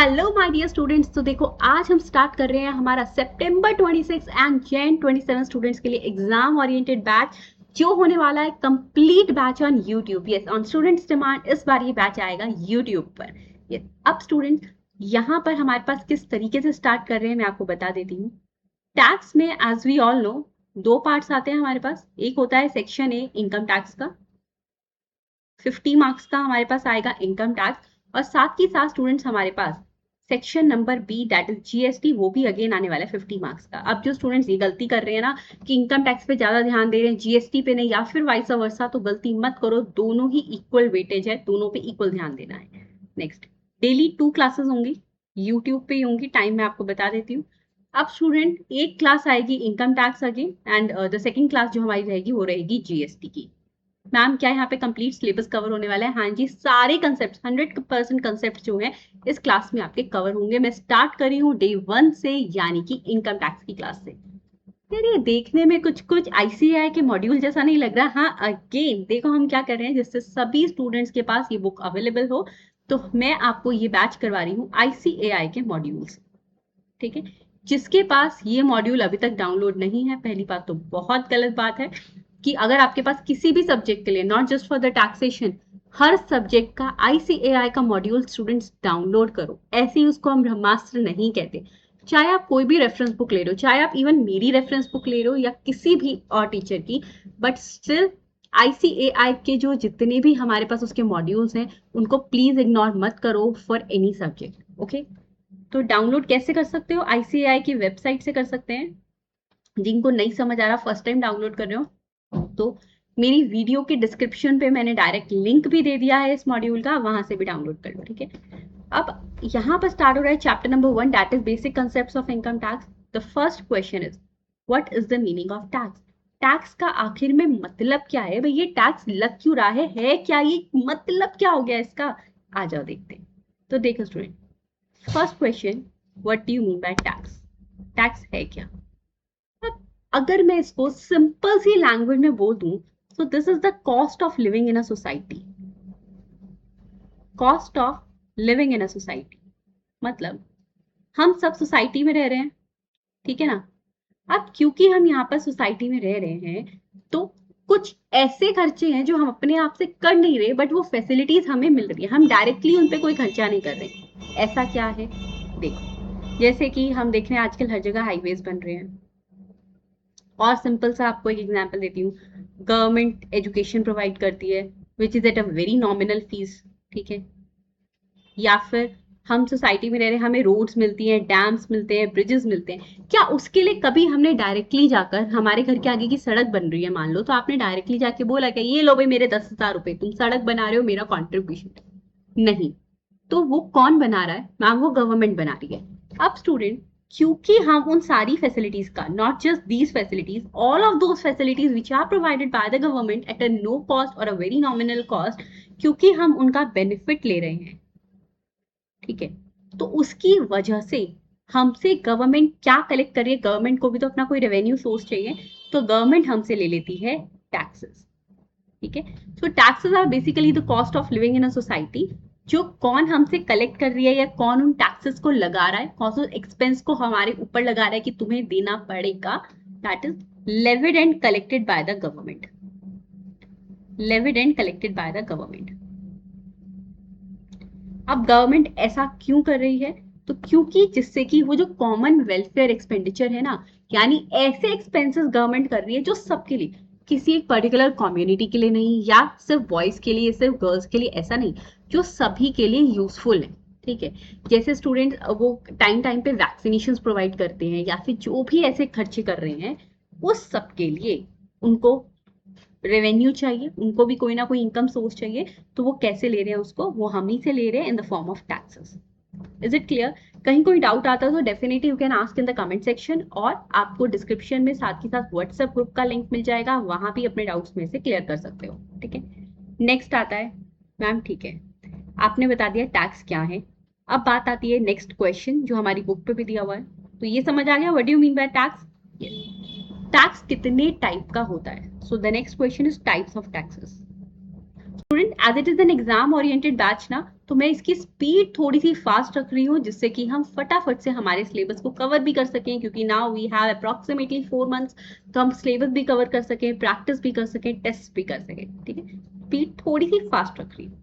Hello my dear students. तो देखो आज हम स्टार्ट कर रहे हैं हमारा सितंबर 26 एंड जैन 27 स्टूडेंट्स के लिए एग्जाम ओरिएंटेड बैच जो होने वाला है complete batch on YouTube. Yes, on students demand इस बार ये बैच आएगा यूट्यूब पर। यस, अब स्टूडेंट्स यहाँ पर हमारे पास किस तरीके से स्टार्ट कर रहे हैं मैं आपको बता देती हूँ। टैक्स में एज वी ऑल नो दो पार्ट्स आते हैं हमारे पास। एक होता है सेक्शन ए इनकम टैक्स का, 50 मार्क्स का हमारे पास आएगा इनकम टैक्स, और साथ ही साथ स्टूडेंट्स हमारे पास section number B that is GST, वो भी अगेन आने वाला है 50 मार्क्स का। अब जो स्टूडेंट्स ये गलती कर रहे हैं ना कि इनकम टैक्स पे ज्यादा ध्यान दे रहे हैं जीएसटी पे नहीं, या फिर वाइस वर्सा, तो गलती मत करो। दोनों ही इक्वल वेटेज है, दोनों पे इक्वल ध्यान देना है। नेक्स्ट, डेली 2 क्लासेस होंगी, यूट्यूब पे होंगी। टाइम मैं आपको बता देती हूँ। अब स्टूडेंट एक क्लास आएगी income tax again, and the second class जो हमारी रहेगी वो रहेगी जीएसटी की। मैम क्या यहाँ पे कंप्लीट सिलेबस कवर होने वाला है? हाँ जी, सारे कंसेप्ट 100% कंसेप्ट जो है इस क्लास में आपके कवर होंगे। मैं स्टार्ट कर रही हूँ डे 1 से, यानी कि इनकम टैक्स की क्लास से। यार ये देखने में कुछ कुछ आईसीएआई के मॉड्यूल जैसा नहीं लग रहा? हाँ, अगेन देखो हम क्या कर रहे हैं, जिससे सभी स्टूडेंट्स के पास ये बुक अवेलेबल हो, तो मैं आपको ये बैच करवा रही हूँ आईसीएआई के मॉड्यूल्स। ठीक है, जिसके पास ये मॉड्यूल अभी तक डाउनलोड नहीं है, पहली बात तो बहुत गलत बात है कि अगर आपके पास किसी भी सब्जेक्ट के लिए, not just for the taxation, her subject का आईसीएआई का मॉड्यूल स्टूडेंट्स डाउनलोड करो। ऐसे ही उसको हम ब्रह्मास्त्र नहीं कहते। चाहे आप कोई भी रेफरेंस बुक ले रहे हो, चाहे आप इवन मेरी रेफरेंस बुक ले रहे हो या किसी भी और टीचर की, बट स्टिल आईसीएआई के जो जितने भी हमारे पास उसके मॉड्यूल्स हैं उनको प्लीज इग्नोर मत करो फॉर एनी सब्जेक्ट। ओके, तो डाउनलोड कैसे कर सकते हो? आईसीएआई की वेबसाइट से कर सकते हैं। जिनको नहीं समझ आ रहा, फर्स्ट टाइम डाउनलोड कर रहे हो, तो मेरी वीडियो के डिस्क्रिप्शन पे मैंने डायरेक्ट लिंक भी दे दिया है इस मॉड्यूल का, वहां से भी डाउनलोड कर लो। ठीक है, अब यहाँ पर स्टार्ट हो रहा है chapter number 1 that is basic concepts of income tax. The first question is what is the meaning of tax? Tax का आखिर में मतलब क्या है भाई? ये टैक्स लग क्यों रहा है क्या ये? मतलब क्या हो गया इसका? आ जाओ देखते हैं। तो देखो student, first question, what do you mean by tax? Tax है क्या? अगर मैं इसको सिंपल सी लैंग्वेज में बोल दूं तो this is the cost of living in a society. Cost of living in a society मतलब हम सब सोसाइटी में रह रहे हैं, ठीक है ना। अब क्योंकि हम यहाँ पर सोसाइटी में रह रहे हैं तो कुछ ऐसे खर्चे हैं जो हम अपने आप से कर नहीं रहे, बट वो फैसिलिटीज हमें मिल रही है, हम डायरेक्टली उन पे कोई खर्चा नहीं कर रहे। ऐसा क्या है? देखो, जैसे कि हम देख रहे हैं आजकल हर जगह हाईवेज बन रहे हैं, और सिंपल सा आपको एक एग्जांपल देती हूँ। गवर्नमेंट एजुकेशन प्रोवाइड करती है which is at a very nominal fees, ठीक है। या फिर हम सोसाइटी में रह रहे हैं, हमें रोड्स मिलती हैं, डैम्स मिलते हैं, ब्रिजेस मिलते हैं। क्या उसके लिए कभी हमने डायरेक्टली जाकर, हमारे घर के आगे की सड़क बन रही है मान लो, तो आपने डायरेक्टली जाके बोला क्या ये लो भाई मेरे 10,000 रुपए, तुम सड़क बना रहे हो, मेरा कॉन्ट्रीब्यूशन? नहीं। तो वो कौन बना रहा है मैम? वो गवर्नमेंट बना रही है। अब स्टूडेंट, क्योंकि हम उन सारी फैसिलिटीज का, not just these facilities, all of those facilities which are provided by the government at a no cost or a very nominal cost, क्योंकि हम उनका बेनिफिट ले रहे हैं, ठीक है, तो उसकी वजह से हमसे गवर्नमेंट क्या कलेक्ट कर रही है? गवर्नमेंट को भी तो अपना कोई रेवेन्यू सोर्स चाहिए, तो गवर्नमेंट हमसे ले लेती है टैक्सेस। ठीक है, so taxes are basically the cost of living in a society. जो कौन हमसे कलेक्ट कर रही है या कौन उन टैक्सेस को लगा रहा है, कौन सा एक्सपेंस को हमारे ऊपर लगा रहा है कि तुम्हें देना पड़ेगा, that is levied and collected by the government. Levied and collected by the government. अब गवर्नमेंट ऐसा क्यों कर रही है? तो क्योंकि जिससे कि वो जो कॉमन वेलफेयर एक्सपेंडिचर है ना, यानी ऐसे एक्सपेंसेस गवर्नमेंट कर रही है जो सबके लिए, किसी एक पर्टिकुलर कम्युनिटी के लिए नहीं, या सिर्फ बॉयज के लिए, सिर्फ गर्ल्स के लिए, ऐसा नहीं, जो सभी के लिए यूजफुल है। ठीक है, जैसे स्टूडेंट वो टाइम टाइम पे वैक्सीनेशन प्रोवाइड करते हैं, या फिर जो भी ऐसे खर्चे कर रहे हैं, उस सब के लिए उनको रेवेन्यू चाहिए, उनको भी कोई ना कोई इनकम सोर्स चाहिए। तो वो कैसे ले रहे हैं उसको? वो हम ही से ले रहे हैं in the form of taxes. Is it clear? कहीं कोई डाउट आता है तो definitely you can ask in the comment section, और आपको डिस्क्रिप्शन में साथ ही साथ व्हाट्सएप ग्रुप का लिंक मिल जाएगा, वहां भी अपने डाउट्स में से क्लियर कर सकते हो। ठीक है, नेक्स्ट आता है मैम, ठीक है, आपने बता दिया टैक्स क्या है। अब बात आती है नेक्स्ट क्वेश्चन जो हमारी बुक पे भी दिया हुआ है। तो ये समझ आ गया what do you mean by tax? Tax कितने टाइप का होता है? So the next question is types of taxes. Student, as it is an exam oriented batch ना, तो मैं इसकी स्पीड थोड़ी सी फास्ट रख रही हूँ जिससे कि हम फटाफट से हमारे सिलेबस को कवर भी कर सकें, क्योंकि now we have approximately 4 months, तो हम सिलेबस भी कवर कर सकें, प्रैक्टिस भी कर सकें, टेस्ट भी कर सकें। ठीक है, स्पीड थोड़ी सी फास्ट रख रही हूँ।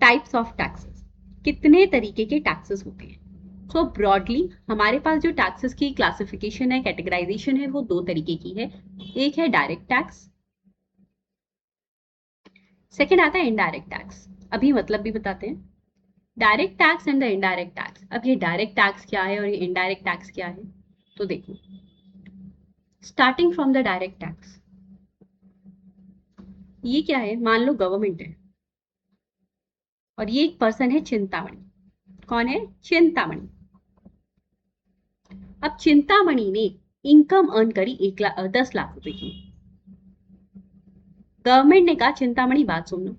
टाइप्स ऑफ टैक्सेस, कितने तरीके के टैक्सेस होते हैं? सो ब्रॉडली हमारे पास जो टैक्सेस की क्लासिफिकेशन है, कैटेगराइजेशन है, वो दो तरीके की है। एक है डायरेक्ट टैक्स, सेकेंड आता है इनडायरेक्ट टैक्स। अभी मतलब भी बताते हैं, direct tax and the indirect tax. अब ये डायरेक्ट टैक्स क्या है और ये इनडायरेक्ट टैक्स क्या है, तो देखो, starting from the direct tax, ये क्या है? मान लो गवर्नमेंट है और ये एक पर्सन है चिंतामणि। कौन है? चिंतामणि। अब चिंतामणि ने इनकम अर्न करी 10 लाख रुपए की। गवर्नमेंट ने कहा चिंतामणि बात सुन लो,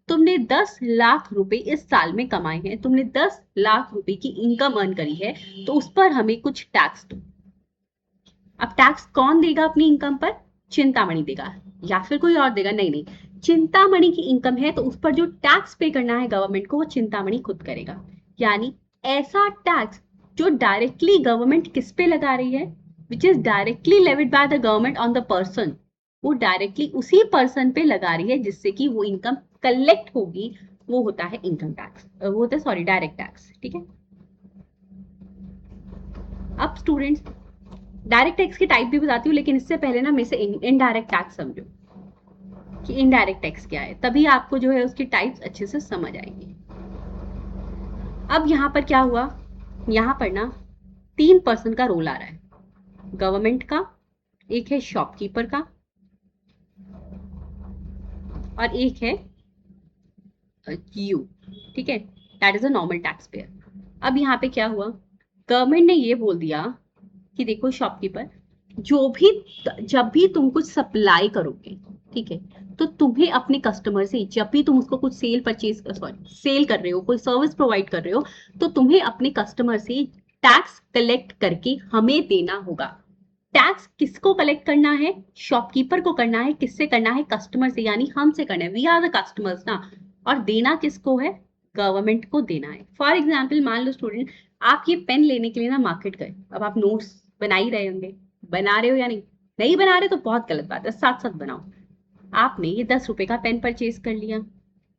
तुमने 10 लाख रुपए इस साल में कमाए हैं, तुमने 10 लाख रुपए की इनकम अर्न करी है, तो उस पर हमें कुछ टैक्स दो। अब टैक्स कौन देगा अपनी इनकम पर? चिंतामणि देगा या फिर कोई और देगा? नहीं नहीं, चिंतामणि की इनकम है तो उस पर जो टैक्स पे करना है गवर्नमेंट को, वो चिंतामणि खुद करेगा। यानी ऐसा टैक्स जो डायरेक्टली गवर्नमेंट किस पे लगा रही है, which is directly levied bye the government on the person, वो डायरेक्टली उसी पर्सन पे लगा रही है जिससे कि वो इनकम कलेक्ट होगी, वो होता है इनकम टैक्स, वो होता है सॉरी डायरेक्ट टैक्स। ठीक है, अब स्टूडेंट्स डायरेक्ट टैक्स की टाइप भी बताती हूँ, लेकिन इससे पहले ना मेरे से इनडायरेक्ट टैक्स समझो कि इनडायरेक्ट टैक्स क्या है, तभी आपको जो है उसकी टाइप्स अच्छे से समझ आएंगी। अब यहाँ पर क्या हुआ, यहाँ पर ना 3 पर्सन का रोल आ रहा है, गवर्नमेंट का, एक है शॉपकीपर का, और एक है यू। ठीक है, that is a normal tax payer. अब यहाँ पे क्या हुआ, गवर्नमेंट ने ये बोल दिया कि देखो शॉपकीपर, जब भी तुम कुछ सप्लाई करोगे, ठीक है, तो तुम्हें अपने कस्टमर से, जब भी तुम उसको कुछ सेल कर रहे हो, कोई सर्विस प्रोवाइड कर रहे हो, तो तुम्हें अपने कस्टमर से टैक्स कलेक्ट करके हमें देना होगा। टैक्स किसको कलेक्ट करना है? शॉपकीपर को करना है। किससे करना है? कस्टमर से, यानी हमसे करना है, वी आर द कस्टमर्स ना। और देना किसको है? गवर्नमेंट को देना है। फॉर एग्जाम्पल मान लो स्टूडेंट, आप ये पेन लेने के लिए ना मार्केट गए, अब आप नोट्स बना ही रहे होंगे, बना रहे हो या नहीं? नहीं बना रहे तो बहुत गलत बात है, साथ साथ बनाओ। आपने ये 10 रुपए का पेन परचेज कर लिया,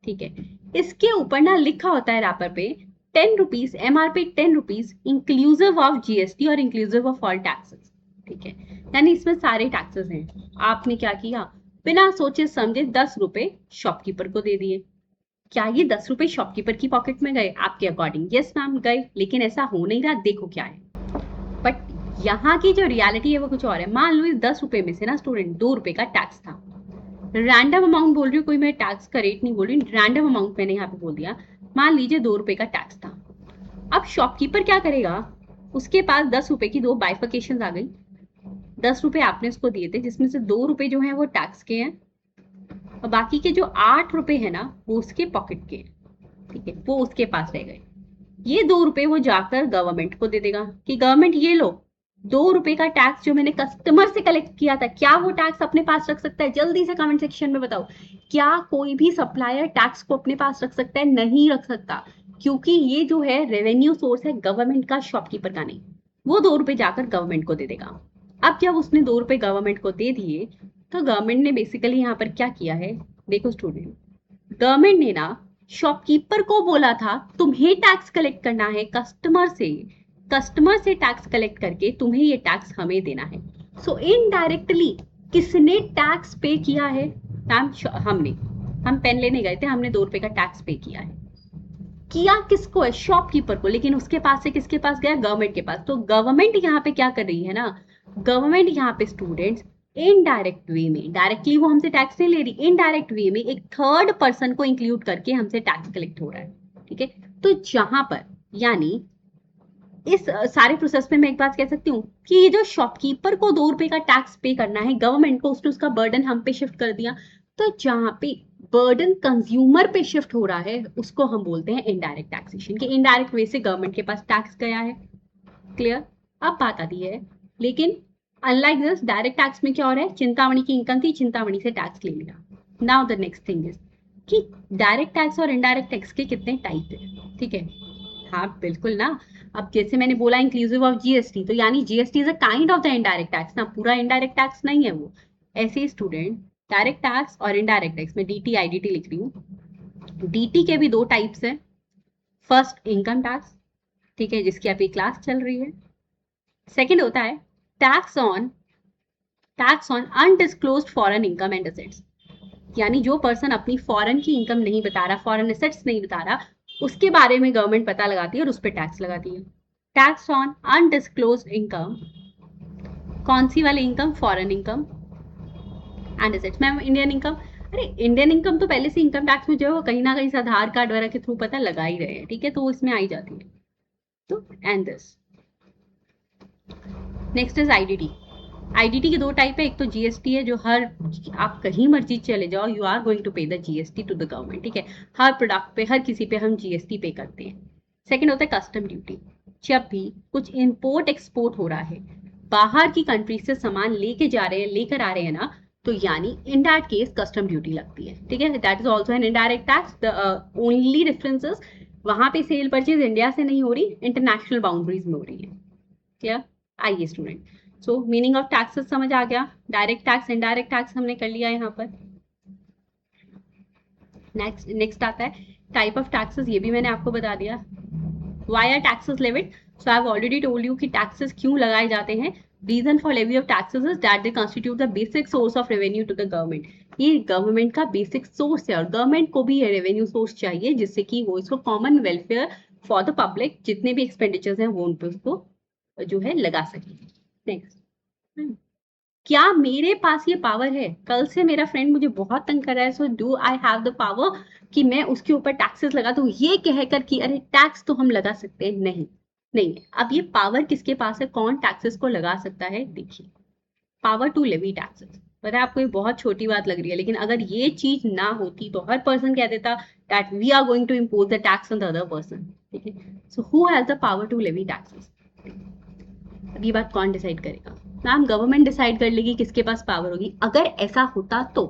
ठीक है, इसके ऊपर ना लिखा होता है रैपर पे 10 rupees, MRP 10 rupees inclusive of GST और इंक्लूसिव ऑफ ऑल टैक्सेस। ठीक है, यानी इसमें सारे टैक्सेस हैं। आपने क्या किया, बिना सोचे समझे 10 रुपए शॉपकीपर को दे दिए। क्या ये 10 रुपए शॉपकीपर की पॉकेट में गए आपके अकॉर्डिंग? यस मैम गए, लेकिन ऐसा हो नहीं रहा। देखो क्या है, बट यहाँ की जो रियलिटी है वो कुछ और है। मान लो इस 10 रुपए में से ना स्टूडेंट 2 रुपए का टैक्स था। रैंडम अमाउंट बोल रही हूँ, कोई मैं टैक्स का रेट नहीं बोल रही, रैंडम अमाउंट मैंने यहाँ पे बोल दिया। मान लीजिए 2 रुपए का टैक्स था। अब शॉपकीपर क्या करेगा, उसके पास 10 रुपए की 2 बाइफिकेशन आ गई। 10 रुपए आपने उसको दिए थे, जिसमें से 2 रुपए जो है वो टैक्स के हैं, और बाकी के जो 8 रुपए है ना वो उसके पॉकेट के हैं। ठीक है, वो उसके पास रह गए। ये 2 रुपए वो जाकर गवर्नमेंट को दे देगा कि गवर्नमेंट ये लो, 2 रुपए का टैक्स जो मैंने कस्टमर से कलेक्ट किया था, क्या वो टैक्स अपने पास रख सकता है? जल्दी से कमेंट सेक्शन में बताओ, क्या कोई भी सप्लायर टैक्स को अपने पास रख सकता है? नहीं रख सकता, क्योंकि ये जो है रेवेन्यू सोर्स है गवर्नमेंट का, शॉपकीपर का नहीं। वो 2 रुपए जाकर गवर्नमेंट को दे देगा। अब जब उसने 2 रुपए गवर्नमेंट को दे दिए, तो गवर्नमेंट ने बेसिकली यहाँ पर क्या किया है, देखो स्टूडेंट, गवर्नमेंट ने ना शॉपकीपर को बोला था तुम्हें टैक्स कलेक्ट करना है कस्टमर से, कस्टमर से टैक्स कलेक्ट करके तुम्हें ये टैक्स हमें देना है। सो इनडायरेक्टली किसने टैक्स पे किया है? हमने, हम पेन लेने गए थे, हमने 2 रुपए का टैक्स पे किया है। किया किसको है? शॉपकीपर को, लेकिन उसके पास से किसके पास गया? गवर्नमेंट के पास। तो गवर्नमेंट यहाँ पे क्या कर रही है ना, गवर्नमेंट यहाँ पे स्टूडेंट्स इनडायरेक्ट वे में, डायरेक्टली वो हमसे टैक्स नहीं ले रही, इनडायरेक्ट वे में एक थर्ड पर्सन को इंक्लूड करके हमसे टैक्स कलेक्ट हो रहा है। ठीक है, तो जहां पर, यानी इस सारे प्रोसेस में मैं एक बात कह सकती हूँ कि ये जो शॉपकीपर को 2 रुपए का टैक्स पे करना है गवर्नमेंट को, उसने उसका बर्डन हम पे शिफ्ट कर दिया। तो जहां पे बर्डन कंज्यूमर पे शिफ्ट हो रहा है उसको हम बोलते हैं इनडायरेक्ट टैक्सेशन, कि इनडायरेक्ट वे से गवर्नमेंट के पास टैक्स गया है। क्लियर? अब बात आती है, लेकिन अनलाइक दिस डायरेक्ट टैक्स में क्या हो रहा है, चिंतामणि की इनकम थी, चिंतामणि से टैक्स ले लिया। Now the next thing is कि डायरेक्ट टैक्स और इनडायरेक्ट टैक्स के कितने टाइप है, ठीक है। हाँ बिल्कुल ना। अब जैसे मैंने बोला इंक्लूसिव ऑफ जीएसटी, तो यानी GST is a kind of the indirect tax ना, पूरा इनडायरेक्ट टैक्स नहीं है वो। ऐसे ही स्टूडेंट डायरेक्ट टैक्स और इनडायरेक्ट टैक्स में डीटी आईडीटी लिख रही हूँ। डीटी के भी दो टाइप्स है। फर्स्ट इनकम टैक्स, ठीक है, जिसकी अभी क्लास चल रही है। सेकंड होता है tax on undisclosed foreign income and assets, यानी जो पर्सन अपनी फॉरेन की इनकम नहीं बता रहा, फॉरेन एसेट्स नहीं बता रहा, उसके बारे में गवर्नमेंट पता लगाती है और उस पर टैक्स लगाती है। टैक्स ऑन अनडिस्क्लोज्ड इनकम, कौन सी वाली income? Foreign income and assets. Ma'am Indian income, अरे इंडियन इनकम तो पहले से इनकम टैक्स में जो है कहीं ना कहीं से आधार कार्ड वगैरह के थ्रू पता लगा ही रहे हैं, ठीक है, तो वो इसमें आई जाती है। तो and this next is IDT. IDT के दो टाइप है, एक तो जीएसटी है जो हर, आप कहीं मर्जी चले जाओ you are going to pay the GST to the government, ठीक है, हर प्रोडक्ट पे हर किसी पे हम जीएसटी पे करते हैं। सेकंड होता है कस्टम ड्यूटी। जब भी कुछ इंपोर्ट एक्सपोर्ट हो रहा है, बाहर की कंट्री से सामान लेके जा रहे हैं, लेकर आ रहे हैं ना, तो यानी in that case custom duty लगती है, ठीक है। That is also an indirect tax. The only differences, वहां पे सेल परचेज इंडिया से नहीं हो रही, इंटरनेशनल बाउंड्रीज में हो रही है। क्लियर? आइए student, so meaning of taxes समझ आ गया। डायरेक्ट टैक्स इनडायरेक्ट टैक्स हमने कर लिया यहाँ पर। नेक्स्ट आता है टाइप ऑफ टैक्सेस, ये भी मैंने आपको बता दिया। Why are taxes levied? So I have already told you कि टैक्सेस क्यों लगाए जाते हैं। Reason for levy of taxes is that they constitute the basic source of revenue to the government. ये गवर्नमेंट का बेसिक सोर्स है और government को भी ये रेवेन्यू सोर्स चाहिए जिससे कि वो इसको common welfare for the public, जितने भी एक्सपेंडिचर्स हैं वो उन पर उसको जो है लगा सके। नेक्स्ट, क्या मेरे पास ये पावर है? कल से मेरा फ्रेंड मुझे बहुत तंग कर रहा है, so do I have the power कि मैं उसके ऊपर टैक्सेस लगा दूं, ये कहकर कि अरे टैक्स तो हम लगा सकते हैं? नहीं, नहीं। अब ये पावर किसके पास है, कौन टैक्सेस को लगा सकता है? देखिए, पावर टू लेवी टैक्सेस। पता है आपको ये बहुत छोटी बात लग रही है, लेकिन अगर ये चीज ना होती तो हर पर्सन कह देता that we are going to impose the tax on the other person, ठीक है। So who has the power to levy taxes? अब ये बात कौन डिसाइड करेगा? मैम गवर्नमेंट डिसाइड कर लेगी किसके पास पावर होगी। अगर ऐसा होता तो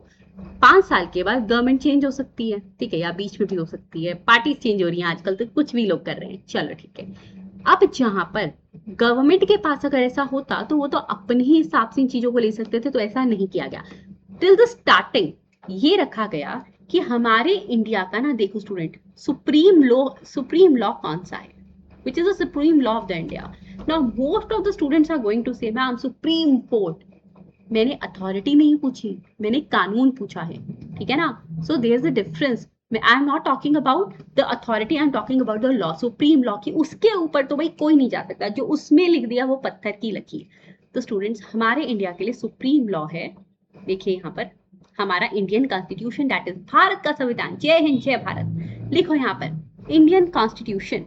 5 साल के बाद गवर्नमेंट चेंज हो सकती है, ठीक है, या बीच में भी हो सकती है, पार्टी चेंज हो रही है आजकल, तो कुछ भी लोग कर रहे हैं, चलो ठीक है। अब जहां पर गवर्नमेंट के पास अगर ऐसा होता तो वो तो अपने ही हिसाब से इन चीजों को ले सकते थे, तो ऐसा नहीं किया गया। टिल द स्टार्टिंग ये रखा गया कि हमारे इंडिया का ना, देखो स्टूडेंट, सुप्रीम लॉ कौन सा है, which is the supreme law of the India. Now most of the students are going to say ma'am supreme court. मैंने अथॉरिटी नहीं पूछी, मैंने कानून पूछा है, ठीक है ना। So there is a difference. I am not talking about the authority, I am talking about the law, supreme law की। उसके ऊपर तो भाई कोई नहीं जा सकता, जो उसमें लिख दिया वो पत्थर की लकीर। तो स्टूडेंट्स हमारे इंडिया के लिए सुप्रीम लॉ है, देखिए यहाँ पर, हमारा Indian constitution, that is Bharat का संविधान। जय हिंद जय भारत लिखो यहाँ पर। Indian constitution,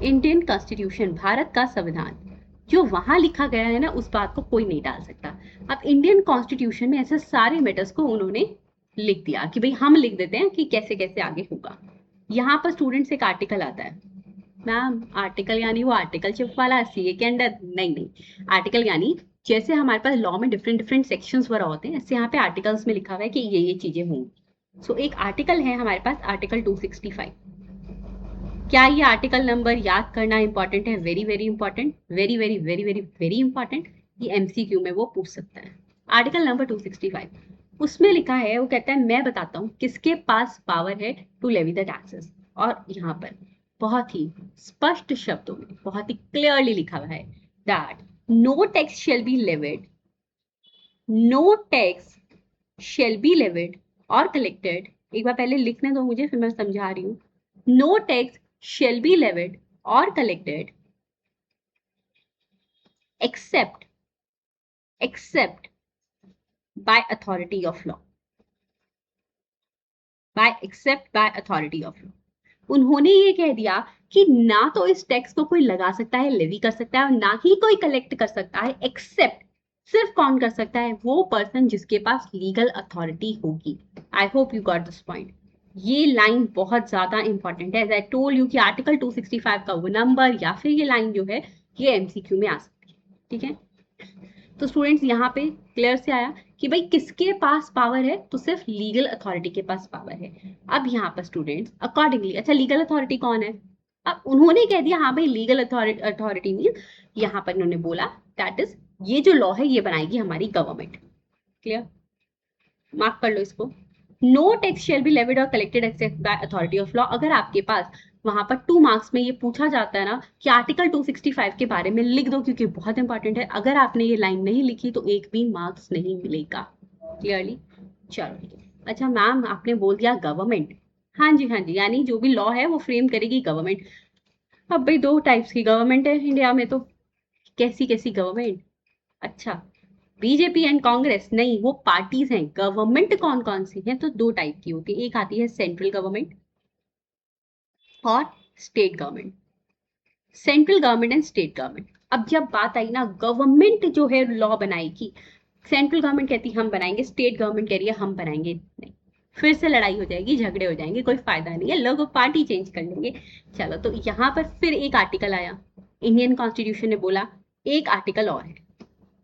Indian constitution, Bharat का संविधान, जो वहां लिखा गया है ना, उस बात को कोई नहीं डाल सकता। अब इंडियन कॉन्स्टिट्यूशन में ऐसे सारे मैटर्स को उन्होंने लिख दिया कि भाई हम लिख देते हैं कि कैसे कैसे आगे होगा। यहाँ पर स्टूडेंट्स एक आर्टिकल आता है। मैम आर्टिकल यानी वो आर्टिकलशिप वाला सीए के अंडर? नहीं नहीं, आर्टिकल यानी जैसे हमारे पास लॉ में डिफरेंट डिफरेंट सेक्शंस वगैरह होते हैं, ऐसे यहाँ पे आर्टिकल्स में लिखा हुआ है कि ये चीजें होंगी। सो एक आर्टिकल है हमारे पास, आर्टिकल 265। क्या ये आर्टिकल नंबर याद करना इंपॉर्टेंट है? Very very important, very very very very very important. ये एमसीक्यू में वो पूछ सकता है। आर्टिकल नंबर 265, उसमें लिखा है, वो कहता है मैं बताता हूँ किसके पास पावर है टू लेवी द टैक्सेस। और यहाँ पर बहुत ही स्पष्ट शब्दों में बहुत ही क्लियरली लिखा हुआ है that no tax shall be levied, no tax shall be levied और कलेक्टेड। एक बार पहले लिखने दो मुझे, फिर मैं समझा रही हूँ। No tax shall be levied or collected except by authority of law, except by authority of law। उन्होंने ये कह दिया कि ना तो इस टैक्स को कोई लगा सकता है, लेवी कर सकता है, और ना ही कोई कलेक्ट कर सकता है, एक्सेप्ट, सिर्फ कौन कर सकता है? वो पर्सन जिसके पास लीगल अथॉरिटी होगी। I hope you got this point. ये लाइन बहुत ज्यादा इंपॉर्टेंट है। एज आई टोल्ड यू कि आर्टिकल 265 का वो नंबर या फिर ये लाइन जो है ये एमसीक्यू में आ सकती है, ठीक है। तो स्टूडेंट्स यहाँ पे क्लियर से आया कि भाई किसके पास पावर है, तो सिर्फ लीगल अथॉरिटी के पास पावर है। अब यहाँ पर स्टूडेंट्स अकॉर्डिंगली, अच्छा लीगल अथॉरिटी कौन है, अब उन्होंने कह दिया हाँ भाई लीगल अथॉरिटी मीन, यहाँ पर उन्होंने बोला दैट इज ये जो लॉ है ये बनाएगी हमारी गवर्नमेंट। क्लियर, मार्क कर लो इसको। No tax shall be levied और collected except by authority of law. अगर आपके पास वहां पर 2 मार्क्स में ये पूछा जाता है ना कि आर्टिकल 265 के बारे में लिख दो, क्योंकि बहुत इंपॉर्टेंट है, अगर आपने ये लाइन नहीं लिखी तो एक भी मार्क्स नहीं मिलेगा। क्लियरली, चलो ठीक है। अच्छा मैम आपने बोल दिया गवर्नमेंट, हाँ जी हाँ जी, यानी जो भी लॉ है वो फ्रेम करेगी गवर्नमेंट। अब भाई 2 टाइप्स की गवर्नमेंट है इंडिया में, तो कैसी कैसी गवर्नमेंट, अच्छा बीजेपी एंड कांग्रेस नहीं, वो पार्टीज हैं। गवर्नमेंट कौन कौन सी है, तो 2 टाइप की होती है, एक आती है सेंट्रल गवर्नमेंट और state government. Central government and state government. अब जब बात आई ना गवर्नमेंट जो है लॉ बनाएगी, सेंट्रल गवर्नमेंट कहती है हम बनाएंगे, स्टेट गवर्नमेंट कह रही है हम बनाएंगे नहीं, फिर से लड़ाई हो जाएगी, झगड़े हो जाएंगे, कोई फायदा नहीं है, लोग पार्टी चेंज कर लेंगे। चलो तो यहाँ पर फिर एक आर्टिकल आया, इंडियन कॉन्स्टिट्यूशन ने बोला एक आर्टिकल और है।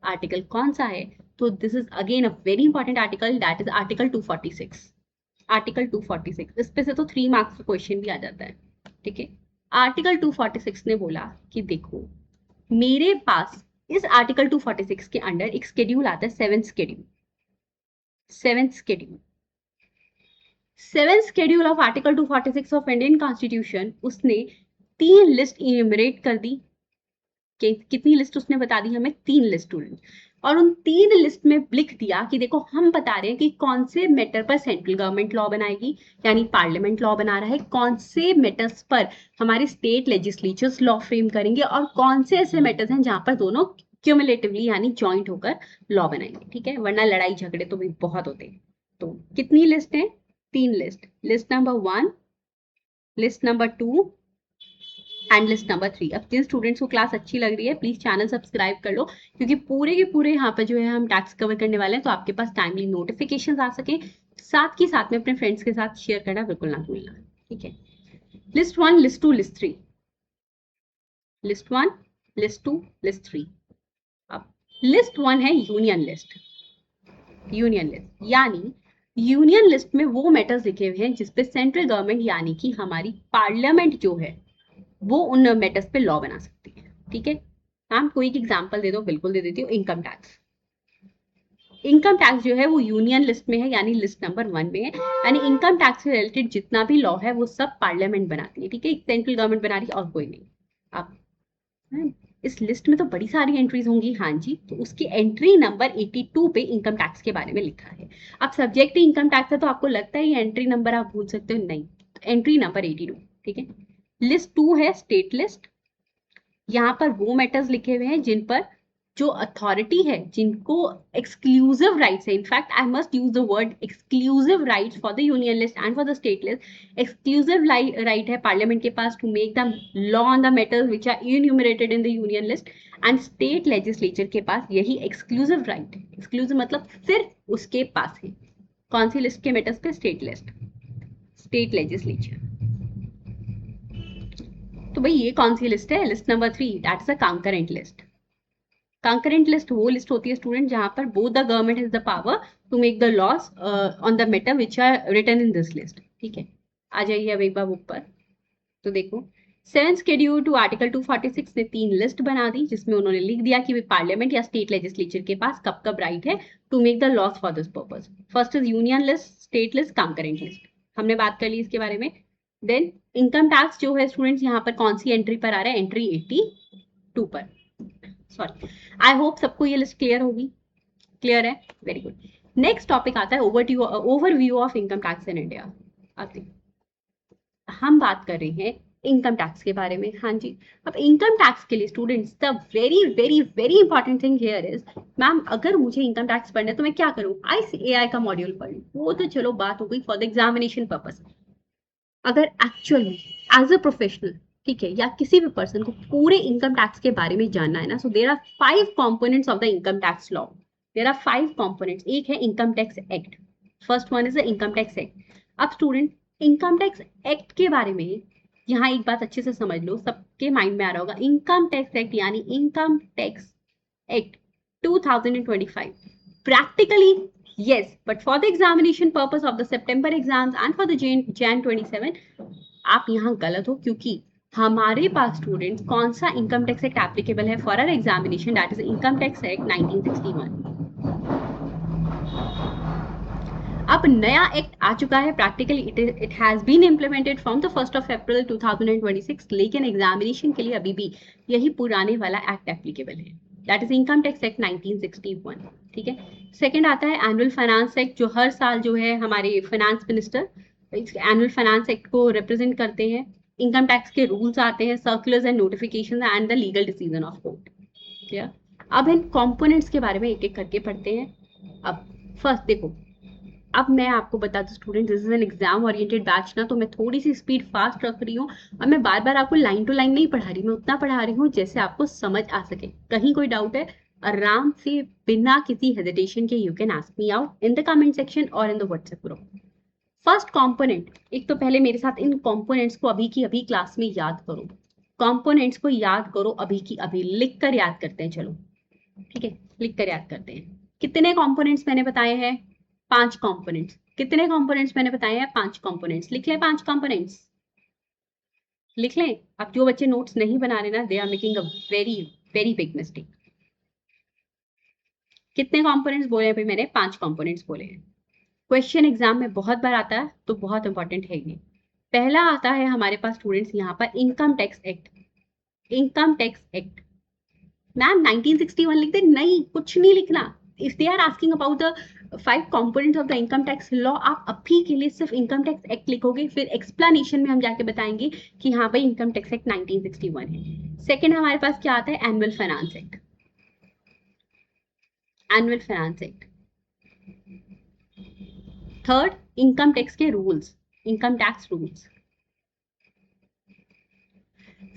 आर्टिकल कौन सा है, तो this is again a very important article, that is article 246। Article 246 इस पे से तो 3 मार्क्स का क्वेश्चन भी आ जाता है। ठीक है, आर्टिकल 246 ने बोला कि देखो मेरे पास इस आर्टिकल 246 के अंडर एक शेड्यूल आता है, 7th schedule. 7th schedule, 7th schedule of article 246 of Indian constitution, उसने 3 लिस्ट इन्यूमरेट कर दी। कितनी लिस्ट उसने बता दी हमें, 3 लिस्ट स्टूडेंट, और उन 3 लिस्ट में लिख दिया कि देखो हम बता रहे हैं कि कौन से मैटर पर सेंट्रल गवर्नमेंट लॉ बनाएगी, यानी पार्लियामेंट लॉ बना रहा है, कौन से मैटर्स पर हमारे स्टेट लेजिस्लेचर्स लॉ फ्रेम करेंगे, और कौन से ऐसे मैटर्स हैं जहां पर दोनों क्यूमुलेटिवली यानी जॉइंट होकर लॉ बनाएंगे। ठीक है, वरना लड़ाई झगड़े तो भी बहुत होते हैं। तो कितनी लिस्ट है, 3 list, list number 1, list number 2 and list number 3। अब जिन स्टूडेंट्स को क्लास अच्छी लग रही है प्लीज चैनल सब्सक्राइब कर लो, क्योंकि पूरे के पूरे यहाँ पे जो है हम टैक्स कवर करने वाले हैं, तो आपके पास टाइमली नोटिफिकेशन आ सके। साथ ही साथ में अपने फ्रेंड्स के साथ शेयर करना बिल्कुल ना भूलना। ठीक है, list 1, list 2, list 3, list 1, list 2, list 3। अब लिस्ट 1 है यूनियन लिस्ट। यूनियन लिस्ट यानी यूनियन लिस्ट में वो मैटर्स लिखे हुए हैं जिसपे सेंट्रल गवर्नमेंट यानी कि हमारी पार्लियामेंट जो है वो उन मैटर्स पे लॉ बना सकती है। ठीक है, मैम कोई एक एग्जांपल दे दो, बिल्कुल दे देती हूँ। इनकम टैक्स, इनकम टैक्स जो है वो यूनियन लिस्ट में है, यानी लिस्ट नंबर 1 में है, यानी इनकम टैक्स से रिलेटेड जितना भी लॉ है वो सब पार्लियामेंट बनाती है। ठीक है, सेंट्रल गवर्नमेंट बना रही है और कोई नहीं। अब इस लिस्ट में तो बड़ी सारी एंट्रीज होंगी, हाँ जी, तो उसकी एंट्री नंबर 82 पे इनकम टैक्स के बारे में लिखा है। अब सब्जेक्ट इनकम टैक्स है तो आपको लगता है ये एंट्री नंबर आप भूल सकते हो, नहीं, एंट्री नंबर 82। ठीक है, लिस्ट 2 है स्टेट लिस्ट। यहाँ पर वो मैटर्स लिखे हुए हैं जिन पर जो अथॉरिटी है, जिनको एक्सक्लूसिव राइट्स है, in fact I must use the word exclusive rights for the union list and for the state list. Exclusive right है पार्लियामेंट के पास to make the law on the matters which are enumerated in the union list, and state legislature के पास यही exclusive right है। Exclusive मतलब सिर्फ उसके पास है। कौन सी लिस्ट के मैटर्स पे, स्टेट लिस्ट, स्टेट लेजिस्लेचर। तो भाई ये कौन सी लिस्ट है, list number 3, that is a concurrent list. Concurrent list वो लिस्ट होती है स्टूडेंट जहां पर both the government has the power to make the laws on the matter which are written in this list. ठीक है, आ जाइए अब एक बार ऊपर, तो देखो 7th शेड्यूल टू आर्टिकल 246 ने 3 लिस्ट बना दी, जिसमें उन्होंने लिख दिया कि पार्लियामेंट या स्टेट लेजिस्लेचर के पास कब कब राइट है to make the laws for this purpose. First is union list, state list, concurrent list, हमने बात कर ली इसके बारे में। देन इनकम टैक्स जो है स्टूडेंट्स यहाँ पर कौन सी एंट्री पर आ रहा है, एंट्री 82 पर। सॉरी, आई होप सबको ये लिस्ट क्लियर होगी। क्लियर है, वेरी गुड। नेक्स्ट टॉपिक आता है overview of income tax in India. अब हम बात कर रहे हैं इनकम टैक्स के बारे में, हाँ जी। अब इनकम टैक्स के लिए students the very very very important thing here is, ma'am अगर मुझे इनकम टैक्स पढ़ना है तो मैं क्या करूं, ICAI का मॉड्यूल पढ़ लूं, वो तो चलो बात हो गई फॉर द एग्जामिनेशन पर्पस। अगर एक्चुअल में एज अ प्रोफेशनल, ठीक है, या किसी भी पर्सन को पूरे इनकम टैक्स के बारे में जानना है ना, so there are 5 components of the income tax law. There are 5 components. एक है income tax act, first one is the income tax act. अब स्टूडेंट इनकम टैक्स एक्ट के बारे में यहाँ एक बात अच्छे से समझ लो, सबके माइंड में आ रहा होगा, इनकम टैक्स एक्ट यानी income tax act 2025. Practically, yes, but for the examination purpose of the September exams and for the Jan 27, आप यहाँ गलत हो, क्योंकि हमारे पास स्टूडेंट्स कौन सा इनकम टैक्स एक्ट एप्लीकेबल है for our examination, that is income tax act 1961. अब नया एक्ट आ चुका है, practically it has been implemented from the 1st of April 2026, लेकिन एग्जामिनेशन के लिए अभी भी यही पुराने वाला एक्ट एप्लीकेबल है, that is income tax act 1961. ठीक है. सेकेंड आता है एनुअल फाइनेंस एक्ट, जो हर साल जो है हमारे finance minister annual finance act को रिप्रेजेंट करते हैं. इनकम टैक्स के रूल्स आते हैं, circulars and notification and the legal decision of court. Clear. अब इन कंपोनेंट्स के बारे में एक एक करके पढ़ते हैं. अब फर्स्ट देखो, अब मैं आपको बता दूं student, this is an exam oriented batch ना, तो मैं थोड़ी सी स्पीड फास्ट रख रही हूँ और मैं बार बार आपको लाइन टू लाइन नहीं पढ़ा रही, मैं उतना पढ़ा रही हूँ जैसे आपको समझ आ सके. कहीं कोई डाउट है, आराम से बिना किसी हेजिटेशन के you can ask me out in the comment section और in the WhatsApp group. First component, एक तो पहले मेरे साथ इन कंपोनेंट्स को अभी की अभी क्लास में याद करो. कंपोनेंट्स को याद करो अभी की अभी, लिख कर याद करते हैं. चलो ठीक है, लिख कर याद करते हैं. कितने कंपोनेंट्स मैंने बताए हैं? 5 कंपोनेंट्स. कितने कंपोनेंट्स मैंने बताए हैं? 5 कंपोनेंट्स. लिख लें 5 कंपोनेंट्स, लिख लें. अब जो बच्चे नोट्स नहीं बना रहे ना, they are making a very very big mistake. कितने कंपोनेंट्स बोले हैं? मैंने 5 कंपोनेंट्स बोले हैं. क्वेश्चन एग्जाम में बहुत बार आता है, तो बहुत इंपॉर्टेंट है ये. पहला आता है हमारे पास स्टूडेंट्स यहाँ पर income tax act. Income tax act ma'am 1961 लिख दे? नहीं, कुछ नहीं लिखना. If they are asking about the 5 components of the income tax law, आप अभी के लिए सिर्फ इनकम टैक्स एक्ट लिखोगे, फिर एक्सप्लेनेशन में हम जाके बताएंगे कि हाँ भाई इनकम टैक्स एक्ट 1961 है. सेकेंड हमारे पास क्या आता है? Annual finance act. Annual finance act. Third, income tax के रूल्स, इनकम टैक्स रूल्स.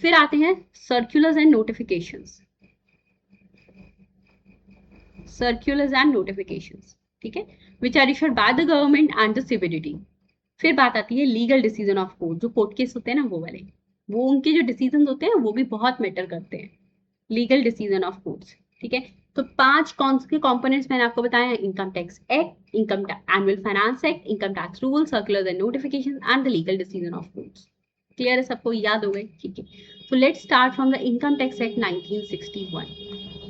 फिर आते हैं circulars and notifications. Circulars and notifications, ठीक है, which are issued by the government and the civility. फिर बात आती है लीगल डिसीजन ऑफ कोर्ट. जो कोर्ट केस होते हैं ना, वो वाले, वो उनके जो डिसीजन होते हैं वो भी बहुत मैटर करते हैं. Legal decision of courts. ठीक है. तो 5 कौन से कंपोनेंट्स मैंने आपको बताया हैं? Income tax act, income annual finance act, income tax rule, circulars and notification and the legal decision of courts. Clear है? सबको याद हो गए? ठीक है. तो let's start from the income tax act 1961.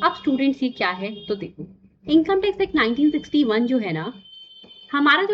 अब स्टूडेंट्स ये क्या है? तो देखो, इनकम टैक्स एक्ट 1961 जो है ना, हमारा जो